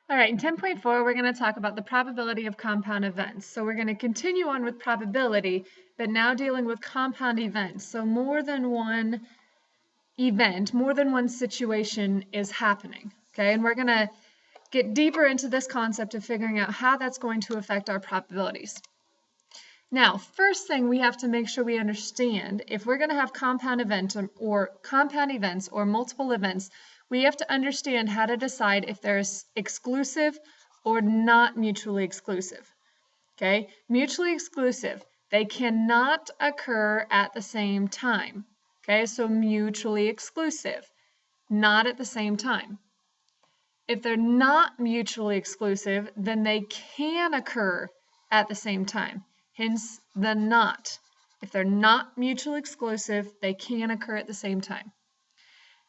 All right, in 10.4, we're going to talk about the probability of compound events. So we're going to continue on with probability, but now dealing with compound events. So more than one event, more than one situation is happening, okay? And we're going to get deeper into this concept of figuring out how that's going to affect our probabilities. Now, first thing we have to make sure we understand, if we're going to have compound events or multiple events, we have to understand how to decide if they're exclusive or not mutually exclusive. Okay? Mutually exclusive, they cannot occur at the same time. Okay? So mutually exclusive, not at the same time. If they're not mutually exclusive, then they can occur at the same time. Hence the not. If they're not mutually exclusive, they can occur at the same time.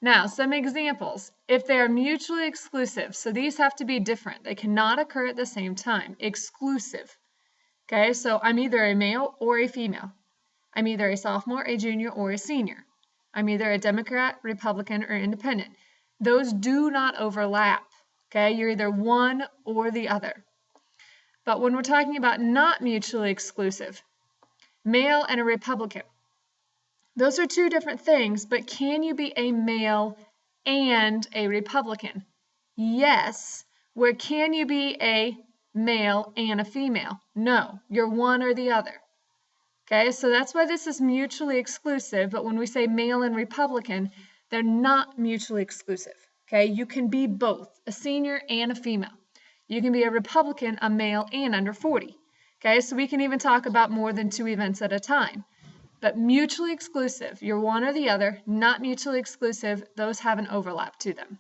Now, some examples. If they are mutually exclusive, so these have to be different. They cannot occur at the same time. Exclusive. Okay, so I'm either a male or a female. I'm either a sophomore, a junior, or a senior. I'm either a Democrat, Republican, or independent. Those do not overlap. Okay, you're either one or the other. But when we're talking about not mutually exclusive, male and a Republican, those are two different things, but can you be a male and a Republican? Yes. Where can you be a male and a female? No, you're one or the other. Okay, so that's why this is mutually exclusive, but when we say male and Republican, they're not mutually exclusive. Okay, you can be both, a senior and a female. You can be a Republican, a male, and under 40. Okay, so we can even talk about more than two events at a time. But mutually exclusive, you're one or the other, not mutually exclusive, those have an overlap to them.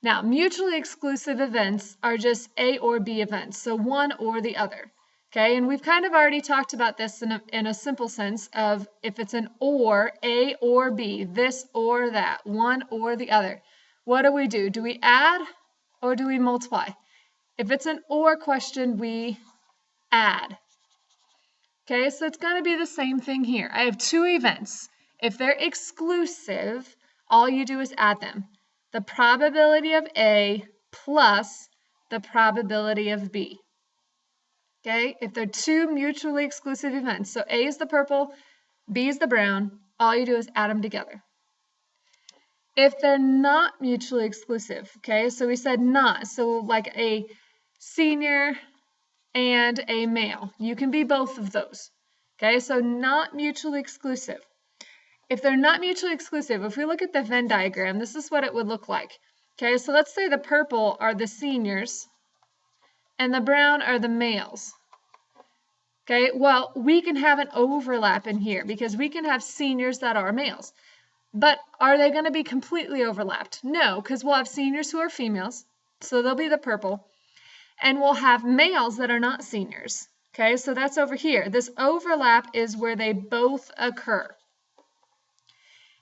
Now, mutually exclusive events are just A or B events, so one or the other. Okay, and we've kind of already talked about this in a simple sense of if it's an or, A or B, this or that, one or the other. What do? Do we add or do we multiply? If it's an or question, we add. Okay, so it's going to be the same thing here. I have two events. If they're exclusive, all you do is add them. The probability of A plus the probability of B. Okay, if they're two mutually exclusive events, so A is the purple, B is the brown, all you do is add them together. If they're not mutually exclusive, okay, so we said not, so like a senior and a male, you can be both of those. Okay, so not mutually exclusive. If they're not mutually exclusive, if we look at the Venn diagram, this is what it would look like. Okay, so let's say the purple are the seniors and the brown are the males. Okay, well, we can have an overlap in here because we can have seniors that are males. But are they going to be completely overlapped? No, because we'll have seniors who are females, so they'll be the purple. And we'll have males that are not seniors. Okay, so that's over here. This overlap is where they both occur.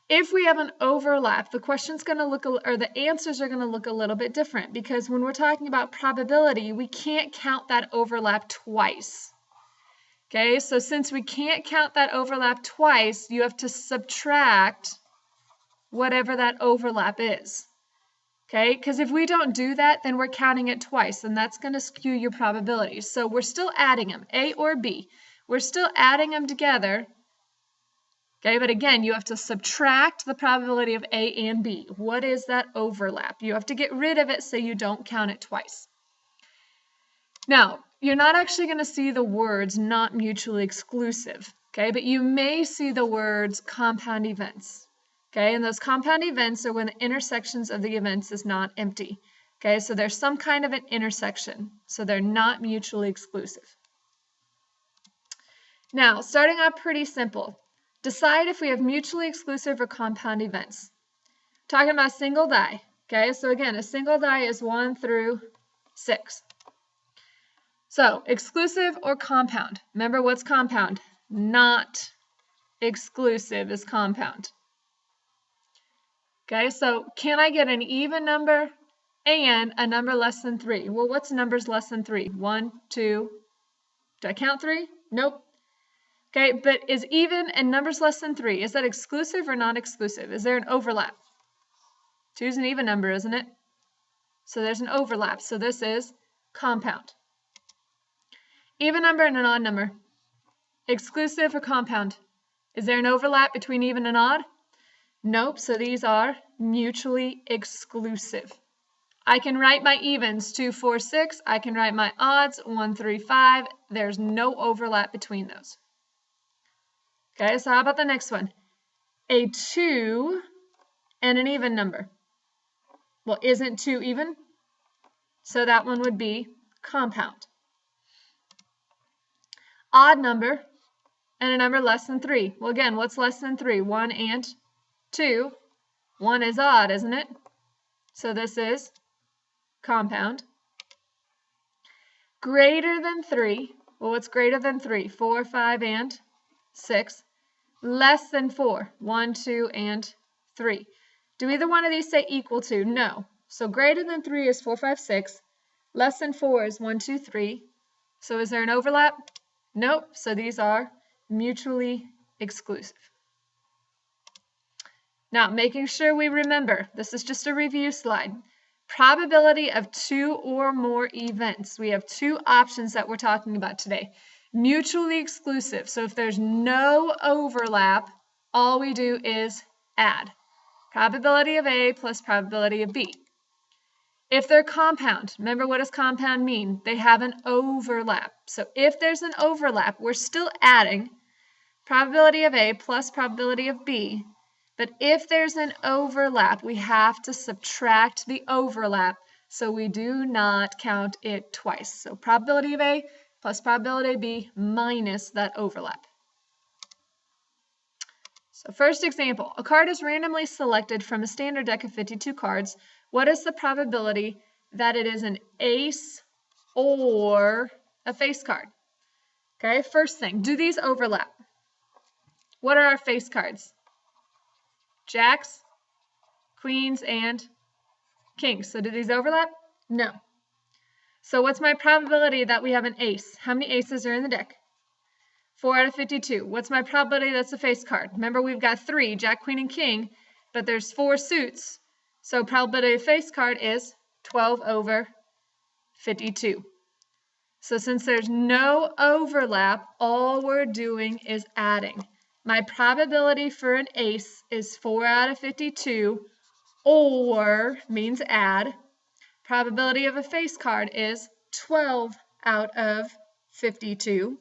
If we have an overlap, the question's going to look, or the answers are going to look a little bit different because when we're talking about probability, we can't count that overlap twice. Okay, so since we can't count that overlap twice, you have to subtract whatever that overlap is. Okay, because if we don't do that, then we're counting it twice, and that's going to skew your probabilities. So we're still adding them, A or B. We're still adding them together. Okay, but again, you have to subtract the probability of A and B. What is that overlap? You have to get rid of it so you don't count it twice. Now, you're not actually going to see the words not mutually exclusive, okay, but you may see the words compound events. Okay, and those compound events are when the intersections of the events is not empty. Okay, so there's some kind of an intersection, so they're not mutually exclusive. Now, starting out pretty simple. Decide if we have mutually exclusive or compound events. Talking about single die. Okay, so again, a single die is 1 through 6. So, exclusive or compound. Remember what's compound? Not exclusive is compound. Okay, so can I get an even number and a number less than 3? Well, what's numbers less than 3? 1, 2. Do I count 3? Nope. Okay, but is even and numbers less than 3, is that exclusive or not exclusive? Is there an overlap? 2 is an even number, isn't it? So there's an overlap. So this is compound. Even number and an odd number. Exclusive or compound? Is there an overlap between even and odd? Nope, so these are mutually exclusive. I can write my evens 2, 4, 6. I can write my odds 1, 3, 5. There's no overlap between those. Okay, so how about the next one? A 2 and an even number. Well, isn't 2 even? So that one would be compound. Odd number and a number less than 3. Well, again, what's less than 3? 1 and 2. 1 is odd, isn't it? So this is compound. Greater than 3. Well, what's greater than 3? 4, 5, and 6. Less than 4. 1, 2, and 3. Do either one of these say equal to? No. So greater than 3 is 4, 5, 6. Less than 4 is 1, 2, 3. So is there an overlap? Nope. So these are mutually exclusive. Now, making sure we remember, this is just a review slide. Probability of 2 or more events. We have 2 options that we're talking about today. Mutually exclusive. So if there's no overlap, all we do is add. Probability of A plus probability of B. If they're compound, remember what does compound mean? They have an overlap. So if there's an overlap, we're still adding probability of A plus probability of B. But if there's an overlap, we have to subtract the overlap, so we do not count it twice. So probability of A plus probability of B minus that overlap. So first example, a card is randomly selected from a standard deck of 52 cards. What is the probability that it is an ace or a face card? Okay, first thing, do these overlap? What are our face cards? Jacks, queens, and kings. So do these overlap? No. So what's my probability that we have an ace? How many aces are in the deck? 4 out of 52. What's my probability that's a face card? Remember, we've got 3, Jack, Queen, and King, but there's 4 suits. So probability of face card is 12 over 52. So since there's no overlap, all we're doing is adding. My probability for an ace is 4 out of 52, or means add. Probability of a face card is 12 out of 52.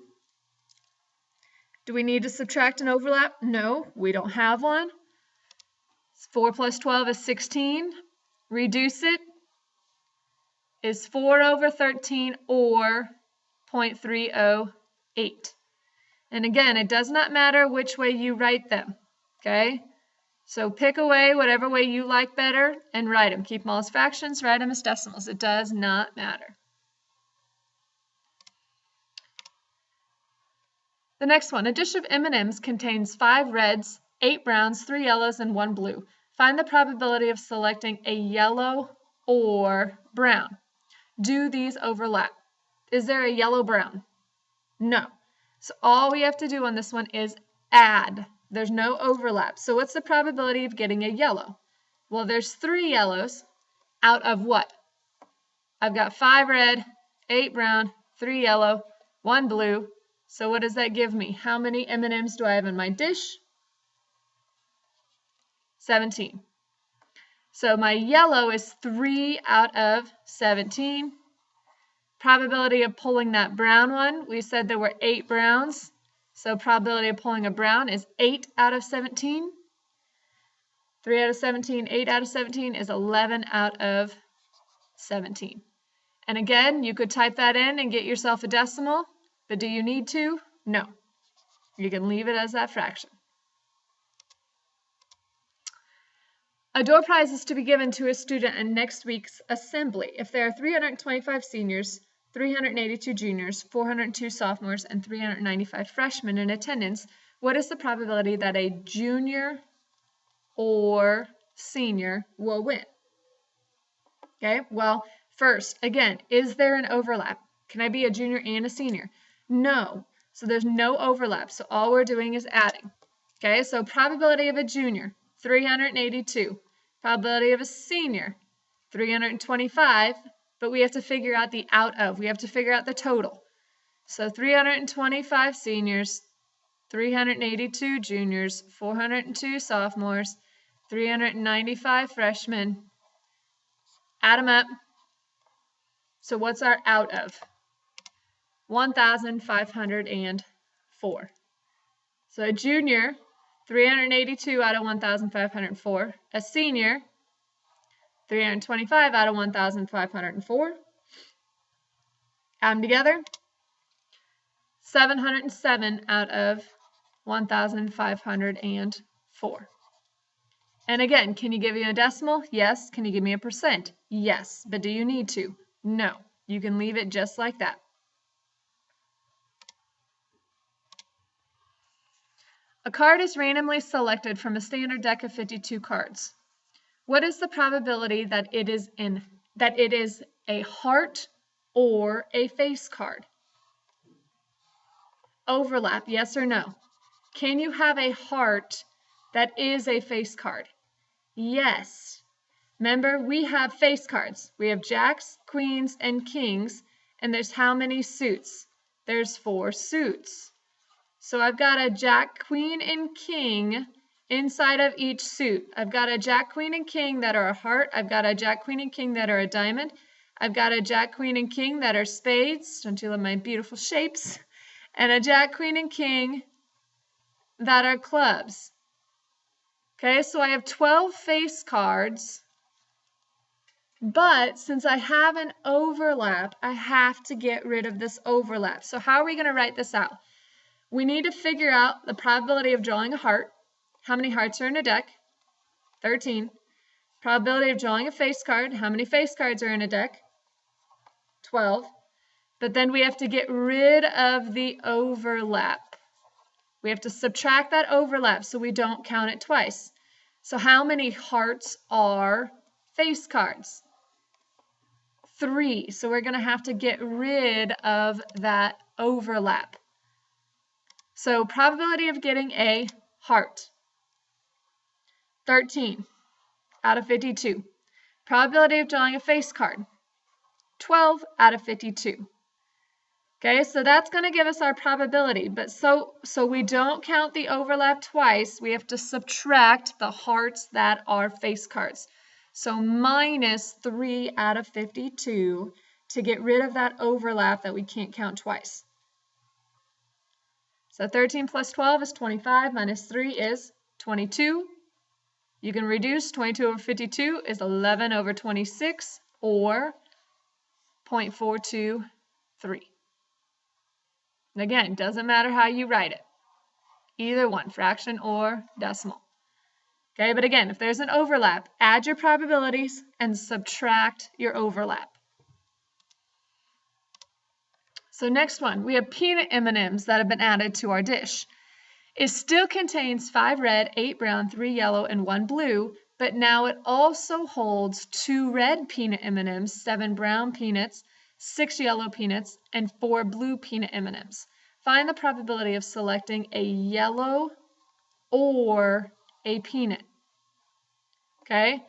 Do we need to subtract an overlap? No, we don't have one. 4 plus 12 is 16. Reduce it is 4 over 13 or 0.308. And again, it does not matter which way you write them, okay? So pick away whatever way you like better and write them. Keep them all as fractions, write them as decimals. It does not matter. The next one, a dish of M&Ms contains 5 reds, 8 browns, 3 yellows, and 1 blue. Find the probability of selecting a yellow or brown. Do these overlap? Is there a yellow-brown? No. So all we have to do on this one is add. There's no overlap. So what's the probability of getting a yellow? Well, there's 3 yellows out of what? I've got 5 red, 8 brown, 3 yellow, 1 blue. So what does that give me? How many M&Ms do I have in my dish? 17. So my yellow is 3 out of 17. Probability of pulling that brown one, we said there were 8 browns. So probability of pulling a brown is 8 out of 17. 3 out of 17, 8 out of 17 is 11 out of 17. And again, you could type that in and get yourself a decimal, but do you need to? No. You can leave it as that fraction. A door prize is to be given to a student in next week's assembly. If there are 325 seniors, 382 juniors, 402 sophomores, and 395 freshmen in attendance, what is the probability that a junior or senior will win? Okay, well, first, again, is there an overlap? Can I be a junior and a senior? No, so there's no overlap, so all we're doing is adding. Okay, so probability of a junior, 382. Probability of a senior, 325, but we have to figure out the out of. We have to figure out the total. So 325 seniors, 382 juniors, 402 sophomores, 395 freshmen. Add them up. So what's our out of? 1,504. So a junior, 382 out of 1,504. A senior, 325 out of 1,504. Add them together. 707 out of 1,504. And again, can you give me a decimal? Yes. Can you give me a percent? Yes. But do you need to? No. You can leave it just like that. A card is randomly selected from a standard deck of 52 cards. What is the probability that it is a heart or a face card? Overlap, yes or no? Can you have a heart that is a face card? Yes. Remember, we have face cards. We have jacks, queens, and kings, and there's how many suits? There's 4 suits. So I've got a jack, queen, and king inside of each suit. I've got a jack, queen, and king that are a heart. I've got a jack, queen, and king that are a diamond. I've got a jack, queen, and king that are spades. Don't you love my beautiful shapes? And a jack, queen, and king that are clubs. Okay, so I have 12 face cards, but since I have an overlap, I have to get rid of this overlap. So how are we going to write this out? We need to figure out the probability of drawing a heart. How many hearts are in a deck? 13. Probability of drawing a face card. How many face cards are in a deck? 12. But then we have to get rid of the overlap. We have to subtract that overlap so we don't count it twice. So how many hearts are face cards? 3. So we're going to have to get rid of that overlap. So probability of getting a heart, 13 out of 52. Probability of drawing a face card, 12 out of 52. Okay, so that's going to give us our probability, but so we don't count the overlap twice. We have to subtract the hearts that are face cards. So minus 3 out of 52 to get rid of that overlap that we can't count twice. So 13 plus 12 is 25, minus 3 is 22. You can reduce 22 over 52 is 11 over 26, or 0.423. And again, doesn't matter how you write it. Either one, fraction or decimal. Okay, but again, if there's an overlap, add your probabilities and subtract your overlap. So next one, we have peanut M&Ms that have been added to our dish. It still contains 5 red, 8 brown, 3 yellow, and 1 blue, but now it also holds 2 red peanut M&Ms, 7 brown peanuts, 6 yellow peanuts, and 4 blue peanut M&Ms. Find the probability of selecting a yellow or a peanut. Okay?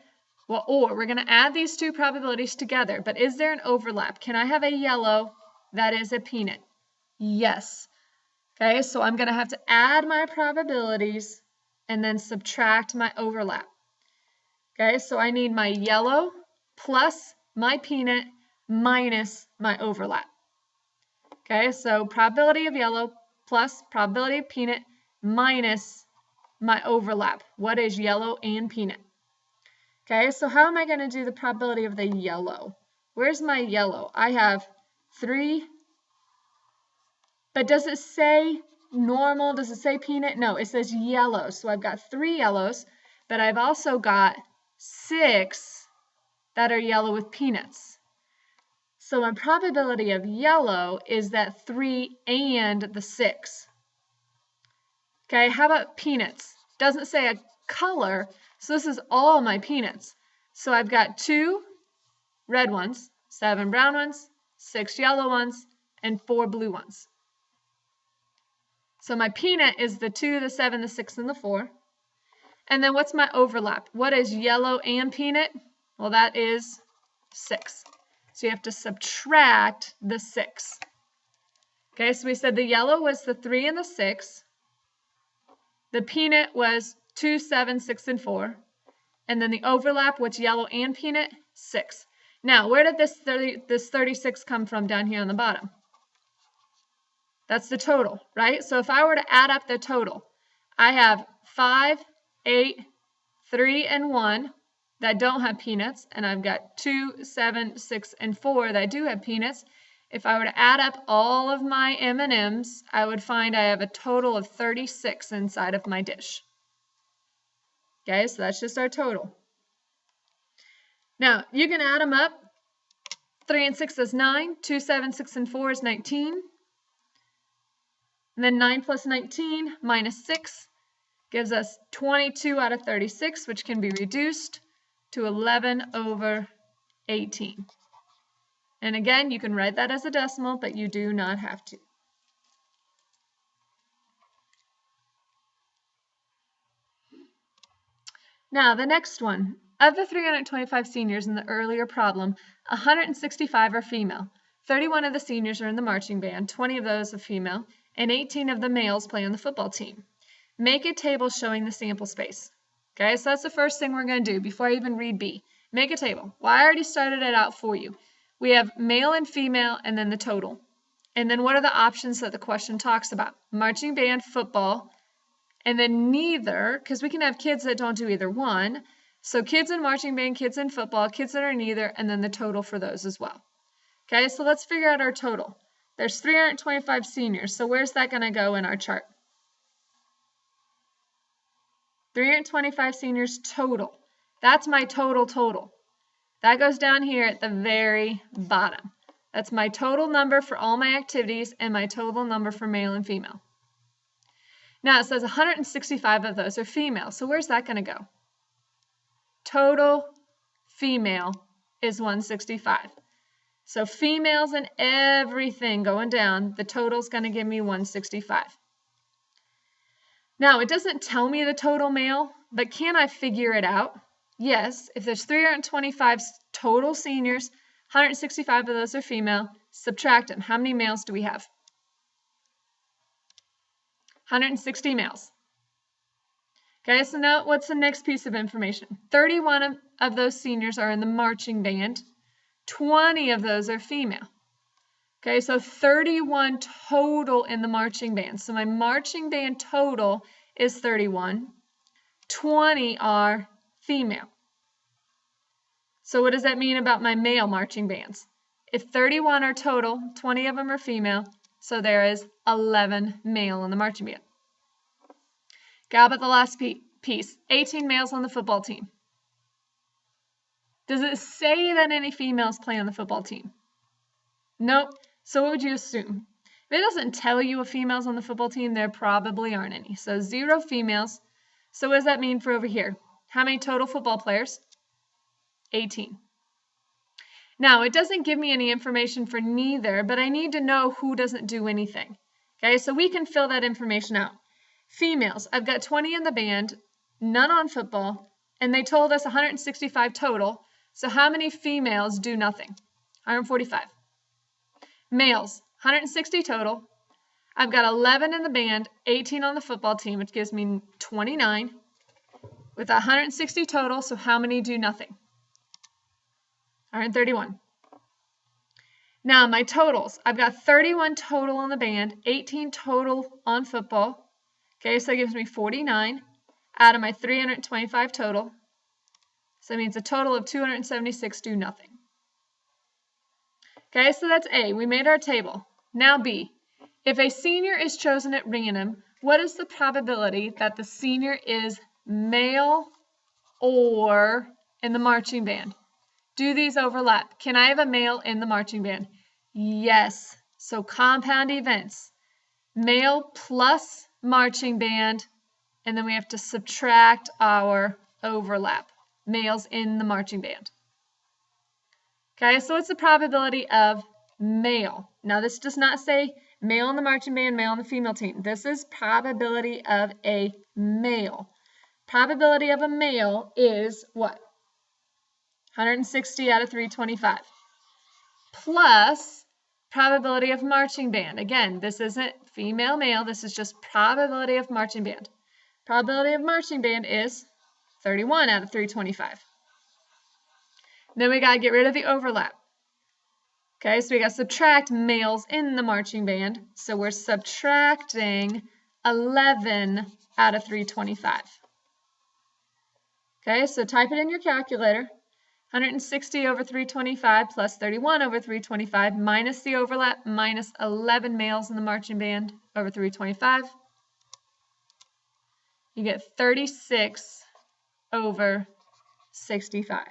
Well, or we're going to add these two probabilities together, but is there an overlap? Can I have a yellow that is a peanut? Yes. Okay, so I'm going to have to add my probabilities and then subtract my overlap. Okay, so I need my yellow plus my peanut minus my overlap. Okay, so probability of yellow plus probability of peanut minus my overlap. What is yellow and peanut? Okay, so how am I going to do the probability of the yellow? Where's my yellow? I have 3, but does it say normal? Does it say peanut? No, it says yellow. So I've got 3 yellows, but I've also got 6 that are yellow with peanuts. So my probability of yellow is that 3 and the 6. Okay, how about peanuts? Doesn't say a color, so this is all my peanuts. So I've got 2 red ones, 7 brown ones, 6 yellow ones, and 4 blue ones. So my peanut is the 2, the 7, the 6, and the 4. And then what's my overlap? What is yellow and peanut? Well, that is 6. So you have to subtract the 6. Okay, so we said the yellow was the 3 and the 6. The peanut was 2, 7, 6, and 4. And then the overlap, which yellow and peanut, 6. Now, where did this 36 come from down here on the bottom? That's the total, right? So if I were to add up the total, I have 5, 8, 3, and 1 that don't have peanuts, and I've got 2, 7, 6, and 4 that do have peanuts. If I were to add up all of my M&Ms, I would find I have a total of 36 inside of my dish. Okay, so that's just our total. Now, you can add them up. 3 and 6 is 9. 2, 7, 6, and 4 is 19. And then 9 plus 19 minus 6 gives us 22 out of 36, which can be reduced to 11 over 18. And again, you can write that as a decimal, but you do not have to. Now, the next one. Of the 325 seniors in the earlier problem, 165 are female. 31 of the seniors are in the marching band, 20 of those are female, and 18 of the males play on the football team. Make a table showing the sample space. Okay, so that's the first thing we're going to do before I even read B. Make a table. Well, I already started it out for you. We have male and female, and then the total. And then what are the options that the question talks about? Marching band, football, and then neither, because we can have kids that don't do either one. So kids in marching band, kids in football, kids that are neither, and then the total for those as well. Okay, so let's figure out our total. There's 325 seniors, so where's that going to go in our chart? 325 seniors total. That's my total. That goes down here at the very bottom. That's my total number for all my activities and my total number for male and female. Now it says 165 of those are female, so where's that going to go? Total female is 165. So females and everything going down, the total is going to give me 165. Now, it doesn't tell me the total male, but can I figure it out? Yes, if there's 325 total seniors, 165 of those are female, subtract them. How many males do we have? 160 males. Okay, so now what's the next piece of information? 31 of those seniors are in the marching band. 20 of those are female. Okay, so 31 total in the marching band. So my marching band total is 31. 20 are female. So what does that mean about my male marching bands? If 31 are total, 20 of them are female, so there is 11 male in the marching band. Okay, how about the last piece? 18 males on the football team. Does it say that any females play on the football team? Nope. So what would you assume? If it doesn't tell you a females on the football team, there probably aren't any. So 0 females. So what does that mean for over here? How many total football players? 18. Now, it doesn't give me any information for neither, but I need to know who doesn't do anything. Okay, so we can fill that information out. Females, I've got 20 in the band, none on football, and they told us 165 total. So how many females do nothing? 145. Males, 160 total. I've got 11 in the band, 18 on the football team, which gives me 29. With 160 total, so how many do nothing? 131. Now my totals. I've got 31 total on the band, 18 total on football. Okay, so that gives me 49 out of my 325 total. So that means a total of 276 do nothing. Okay, so that's A. We made our table. Now B. If a senior is chosen at random, what is the probability that the senior is male or in the marching band? Do these overlap? Can I have a male in the marching band? Yes. So compound events. Male plus marching band, and then we have to subtract our overlap. Males in the marching band. Okay, so what's the probability of male? Now this does not say male in the marching band, male on the female team. This is probability of a male. Probability of a male is what? 160 out of 325. Plus probability of marching band. Again, this isn't female, male. This is just probability of marching band. Probability of marching band is 31 out of 325. Then we got to get rid of the overlap. Okay, so we got to subtract males in the marching band. So we're subtracting 11 out of 325. Okay, so type it in your calculator. 160 over 325 plus 31 over 325 minus the overlap minus 11 males in the marching band over 325. You get 36 over 65.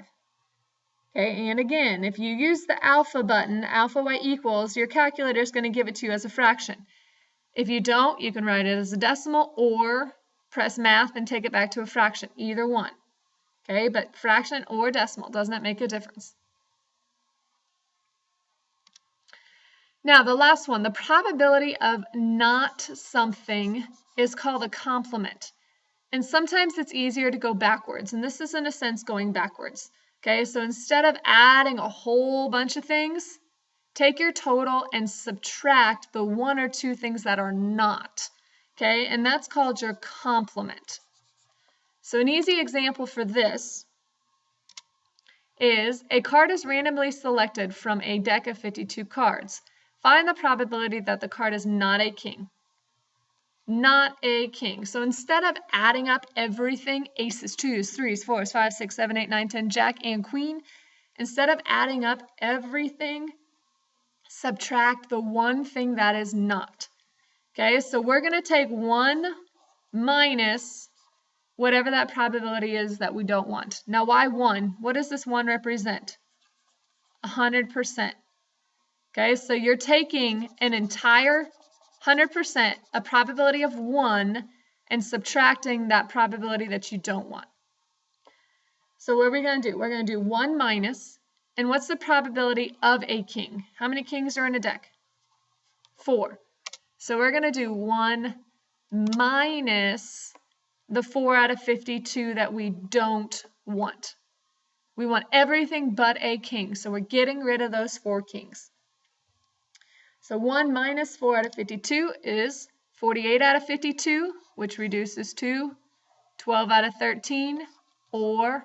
Okay, and again, if you use the alpha button, alpha y equals, your calculator is going to give it to you as a fraction. If you don't, you can write it as a decimal or press math and take it back to a fraction, either one. Okay, but fraction or decimal, doesn't that make a difference? Now, the last one, the probability of not something is called a complement. And sometimes it's easier to go backwards, and this is in a sense going backwards. Okay, so instead of adding a whole bunch of things, take your total and subtract the one or two things that are not. Okay, and that's called your complement. So an easy example for this is a card is randomly selected from a deck of 52 cards. Find the probability that the card is not a king. Not a king. So instead of adding up everything, aces, twos, threes, fours, 5, 6, 7, 8, 9, 10, jack, and queen, instead of adding up everything, subtract the one thing that is not. Okay, so we're going to take 1 minus whatever that probability is that we don't want. Now, why 1? What does this 1 represent? 100%. Okay, so you're taking an entire 100%, a probability of 1, and subtracting that probability that you don't want. So what are we going to do? We're going to do 1 minus, and what's the probability of a king? How many kings are in a deck? 4. So we're going to do 1 minus the 4 out of 52 that we don't want. We want everything but a king, so we're getting rid of those 4 kings. So 1 minus 4 out of 52 is 48 out of 52, which reduces to 12 out of 13, or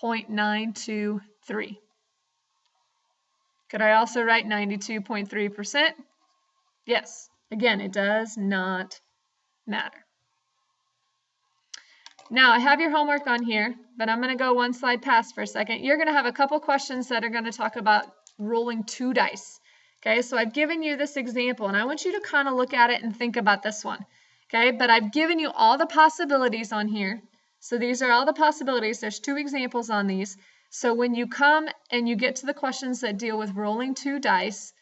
0.923. Could I also write 92.3%? Yes. Again, it does not matter. Now, I have your homework on here, but I'm going to go one slide past for a second. You're going to have a couple questions that are going to talk about rolling 2 dice. Okay, so I've given you this example, and I want you to kind of look at it and think about this one. Okay, but I've given you all the possibilities on here. So these are all the possibilities. There's 2 examples on these. So when you come and you get to the questions that deal with rolling 2 dice,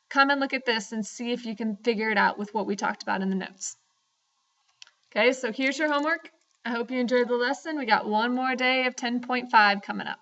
come and look at this and see if you can figure it out with what we talked about in the notes. Okay, so here's your homework. I hope you enjoyed the lesson. We got one more day of 10.5 coming up.